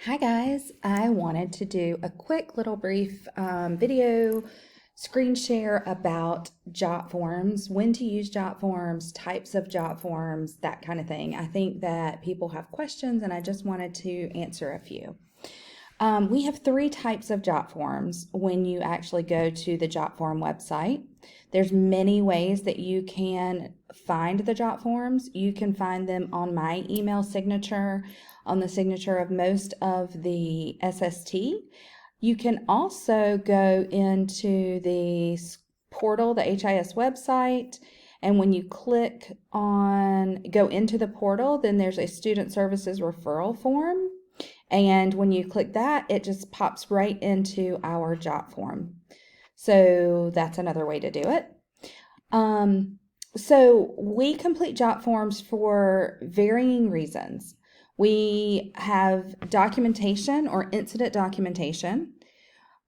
Hi guys, I wanted to do a quick little brief video screen share about jot forms, when to use jot forms, types of jot forms, that kind of thing. I think that people have questions and I just wanted to answer a few. We have three types of jot forms when you actually go to the jot form website. There's many ways that you can find the jot forms. You can find them on my email signature, on the signature of most of the SST. You can also go into the portal, the HIS website, and when you click on go into the portal, then there's a student services referral form. And when you click that, it just pops right into our jot form. So that's another way to do it. So we complete jot forms for varying reasons. We have documentation or incident documentation,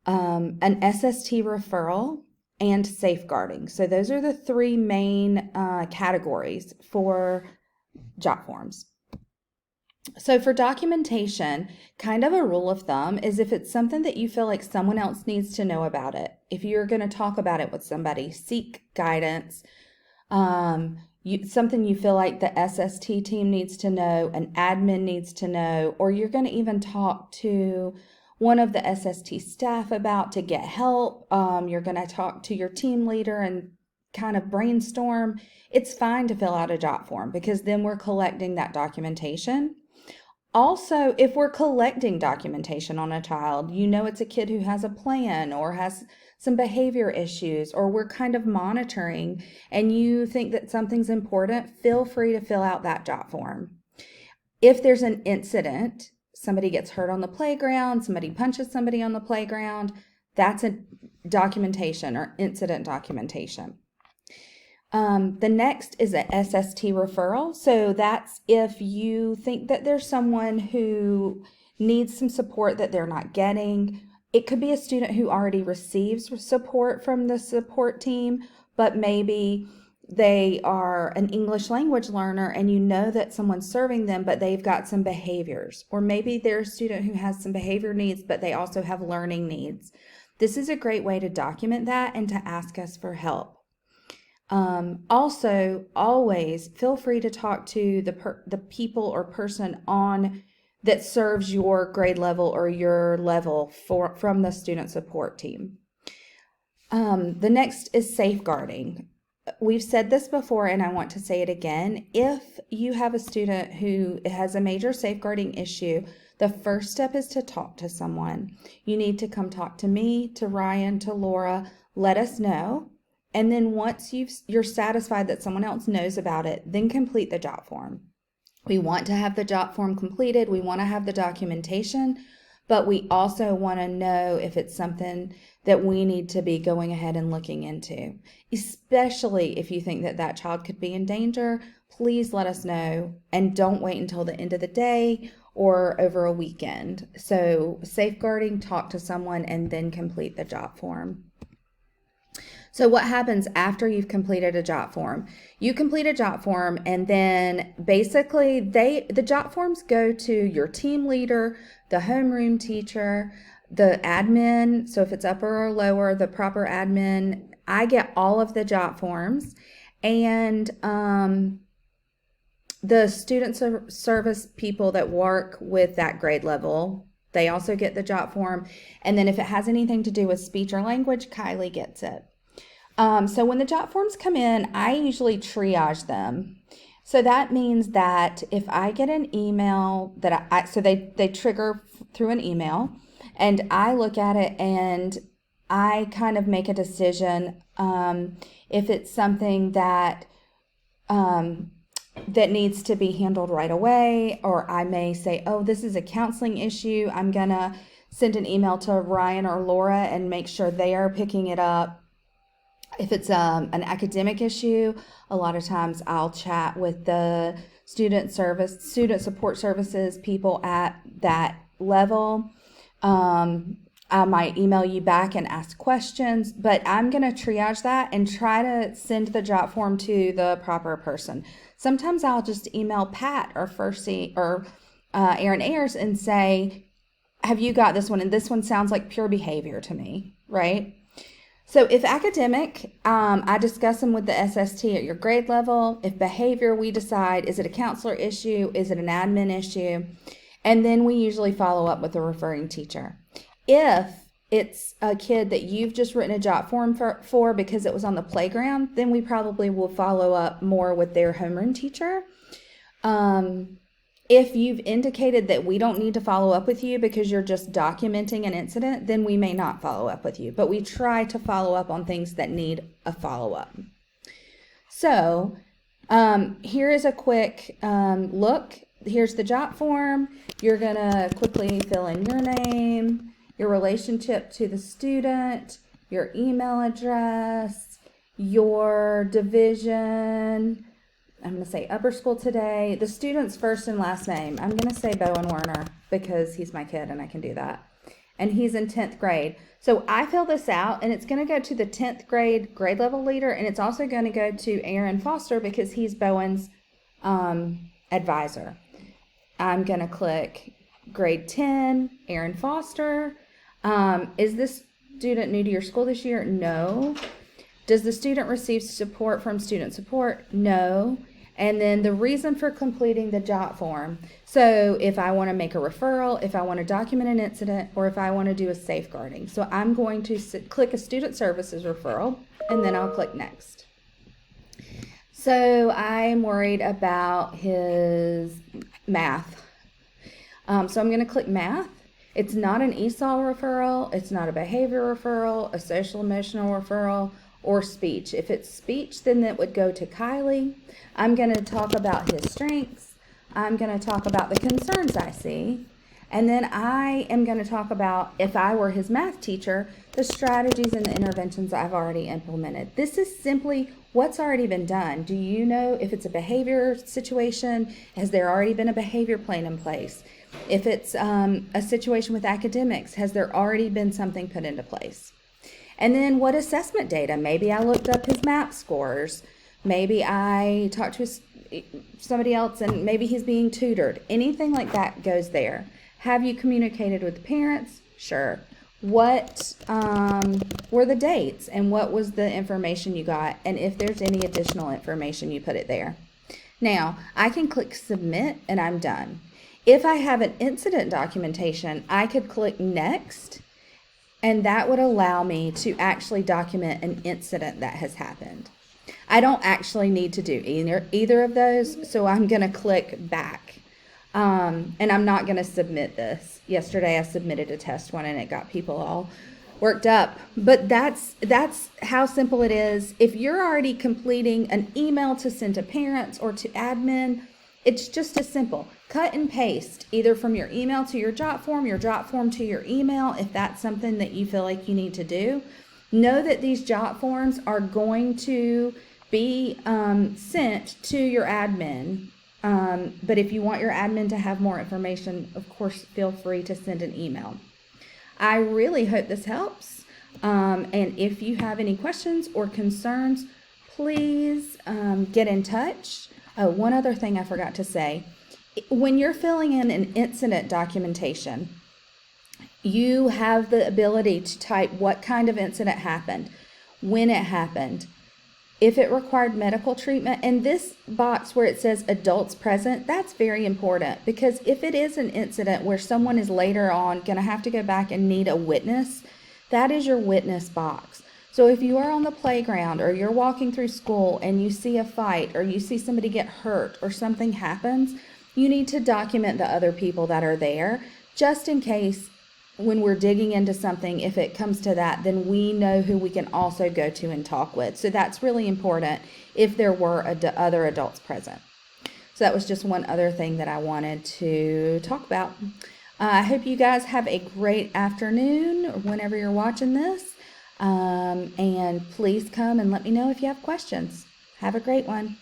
an SST referral, and safeguarding. So those are the three main categories for jot forms. So for documentation, kind of a rule of thumb is if it's something that you feel like someone else needs to know about it, if you're going to talk about it with somebody, seek guidance. Something you feel like the SST team needs to know, an admin needs to know, or you're going to even talk to one of the SST staff about to get help. You're going to talk to your team leader and kind of brainstorm. It's fine to fill out a jot form because then we're collecting that documentation. Also, if we're collecting documentation on a child, you know it's a kid who has a plan or has some behavior issues, or we're kind of monitoring and you think that something's important, feel free to fill out that jot form. If there's an incident, somebody gets hurt on the playground, somebody punches somebody on the playground, that's a documentation or incident documentation. The next is a SST referral. So that's if you think that there's someone who needs some support that they're not getting. It could be a student who already receives support from the support team, but maybe they are an English language learner and you know that someone's serving them, but they've got some behaviors. Or maybe they're a student who has some behavior needs, but they also have learning needs. This is a great way to document that and to ask us for help. Also, always feel free to talk to the people or person on that serves your grade level or your level from the student support team. The next is safeguarding. We've said this before and I want to say it again. If you have a student who has a major safeguarding issue, the first step is to talk to someone. You need to come talk to me, to Ryan, to Laura. Let us know. And then once you're satisfied that someone else knows about it, then complete the jot form. We want to have the jot form completed. We want to have the documentation, but we also want to know if it's something that we need to be going ahead and looking into. Especially if you think that that child could be in danger, please let us know and don't wait until the end of the day or over a weekend. So safeguarding, talk to someone, and then complete the jot form. So what happens after you've completed a jot form? You complete a jot form and then basically the jot forms go to your team leader, the homeroom teacher, the admin. So if it's upper or lower, the proper admin. I get all of the jot forms, and the student service people that work with that grade level, they also get the jot form. And then if it has anything to do with speech or language, Kylie gets it. So when the jot forms come in, I usually triage them. So that means that if I get an email that so they trigger through an email, and I look at it and I kind of make a decision if it's something that that needs to be handled right away, or I may say, oh, this is a counseling issue. I'm gonna send an email to Ryan or Laura and make sure they are picking it up. If it's an academic issue, a lot of times I'll chat with the student support services people at that level. I might email you back and ask questions, but I'm going to triage that and try to send the jot form to the proper person. Sometimes I'll just email Pat or Aaron Ayers and say, have you got this one? And this one sounds like pure behavior to me, right? So if academic, I discuss them with the SST at your grade level. If behavior, we decide, is it a counselor issue? Is it an admin issue? And then we usually follow up with a referring teacher. If it's a kid that you've just written a jot form for because it was on the playground, then we probably will follow up more with their homeroom teacher. If you've indicated that we don't need to follow up with you because you're just documenting an incident, then we may not follow up with you. But we try to follow up on things that need a follow-up. So here is a quick look. Here's the jot form. You're going to quickly fill in your name, your relationship to the student, your email address, your division. I'm going to say upper school today, the student's first and last name. I'm going to say Bowen Werner because he's my kid and I can do that. And he's in 10th grade. So I fill this out and it's going to go to the 10th grade grade level leader. And it's also going to go to Aaron Foster because he's Bowen's advisor. I'm going to click grade 10, Aaron Foster. Is this student new to your school this year? No. Does the student receive support from student support? No. And then the reason for completing the jot form. So if I want to make a referral, if I want to document an incident, or if I want to do a safeguarding. So I'm going to click a student services referral, and then I'll click next. So I'm worried about his math. So I'm going to click math. It's not an ESOL referral. It's not a behavior referral, a social emotional referral, or speech. If it's speech, then it would go to Kylie. I'm going to talk about his strengths. I'm going to talk about the concerns I see. And then I am going to talk about, if I were his math teacher, the strategies and the interventions I've already implemented. This is simply what's already been done. Do you know if it's a behavior situation? Has there already been a behavior plan in place? If it's a situation with academics, has there already been something put into place? And then what assessment data? Maybe I looked up his MAP scores. Maybe I talked to somebody else and maybe he's being tutored. Anything like that goes there. Have you communicated with the parents? Sure. What were the dates and what was the information you got? And if there's any additional information, you put it there. Now, I can click submit and I'm done. If I have an incident documentation, I could click next. And that would allow me to actually document an incident that has happened. I don't actually need to do either of those, so I'm going to click back. And I'm not going to submit this. Yesterday I submitted a test one and it got people all worked up. But that's how simple it is. If you're already completing an email to send to parents or to admin, it's just as simple. Cut and paste, either from your email to your jot form to your email, if that's something that you feel like you need to do. Know that these jot forms are going to be sent to your admin. But if you want your admin to have more information, of course, feel free to send an email. I really hope this helps. And if you have any questions or concerns, please get in touch. Oh, one other thing I forgot to say. When you're filling in an incident documentation, you have the ability to type what kind of incident happened, when it happened, if it required medical treatment. And this box where it says adults present, that's very important because if it is an incident where someone is later on going to have to go back and need a witness, that is your witness box. So if you are on the playground or you're walking through school and you see a fight or you see somebody get hurt or something happens, you need to document the other people that are there just in case when we're digging into something, if it comes to that, then we know who we can also go to and talk with. So that's really important if there were other adults present. So that was just one other thing that I wanted to talk about. I hope you guys have a great afternoon whenever you're watching this. And please come and let me know if you have questions. Have a great one.